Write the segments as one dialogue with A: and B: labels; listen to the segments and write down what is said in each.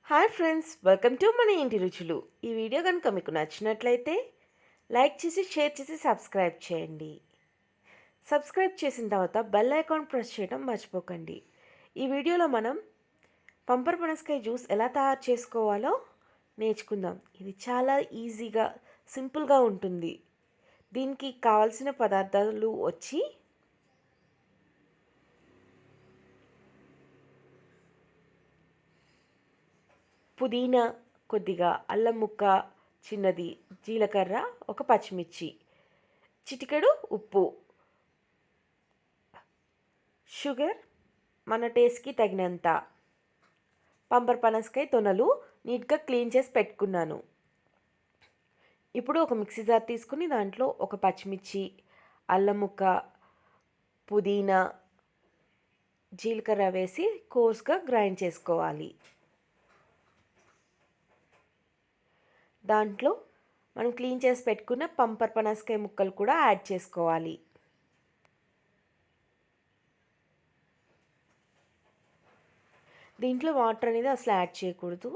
A: Hi friends, welcome to మన ఇంటి రుచులు. ఈ వీడియో కనుక మీకు నచ్చినట్లయితే లైక్ చేసి, షేర్ చేసి, సబ్స్క్రైబ్ చేయండి. సబ్స్క్రైబ్ చేసిన తర్వాత బెల్ ఐకాన్ ప్రెస్ చేయడం మర్చిపోకండి. ఈ వీడియోలో మనం పంపర పనసకాయ జ్యూస్ ఎలా తయారు చేసుకోవాలో నేర్చుకుందాం. ఇది చాలా ఈజీగా, సింపుల్గా ఉంటుంది. దీనికి కావాల్సిన పదార్థాలు వచ్చి పుదీనా కొద్దిగా, అల్లం ముక్క చిన్నది, జీలకర్ర, ఒక పచ్చిమిర్చి, చిటికెడు ఉప్పు, షుగర్ మన టేస్ట్కి తగినంత, పంపర పనసకాయ తొనలు నీట్గా క్లీన్ చేసి పెట్టుకున్నాను. ఇప్పుడు ఒక మిక్సీ జార్ తీసుకుని దాంట్లో ఒక పచ్చిమిర్చి, అల్లం ముక్క, పుదీనా, జీలకర్ర వేసి కోర్స్గా గ్రైండ్ చేసుకోవాలి. దాంట్లో మనం క్లీన్ చేసి పెట్టుకున్న పంపర పనసకాయ ముక్కలు కూడా యాడ్ చేసుకోవాలి. దీంట్లో వాటర్ అనేది అసలు యాడ్ చేయకూడదు,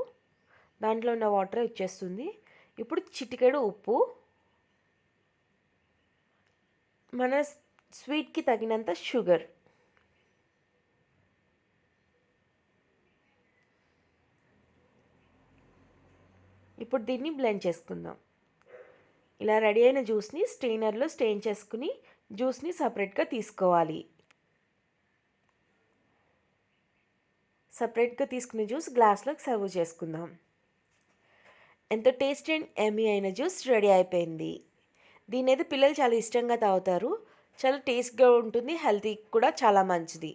A: దాంట్లో ఉన్న వాటర్ వచ్చేస్తుంది. ఇప్పుడు చిటికెడు ఉప్పు, మన స్వీట్కి తగినంత షుగర్, ఇప్పుడు దీన్ని బ్లెండ్ చేసుకుందాం. ఇలా రెడీ అయిన జ్యూస్ని స్ట్రెయినర్లో స్ట్రెయిన్ చేసుకుని జ్యూస్ని సపరేట్గా తీసుకోవాలి. సపరేట్గా తీసుకునే జ్యూస్ గ్లాస్లోకి సర్వ్ చేసుకుందాం. ఎంతో టేస్టీ అండ్ ఎమ్మీ అయిన జ్యూస్ రెడీ అయిపోయింది. దీని అయితే పిల్లలు చాలా ఇష్టంగా తాగుతారు. చాలా టేస్ట్గా ఉంటుంది, హెల్తీ కూడా చాలా మంచిది.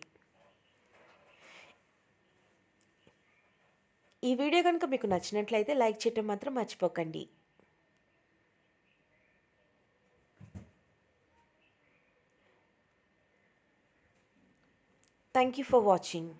A: ఈ వీడియో కనుక మీకు నచ్చినట్లయితే లైక్ చేయడం మాత్రం మర్చిపోకండి. Thank you for watching.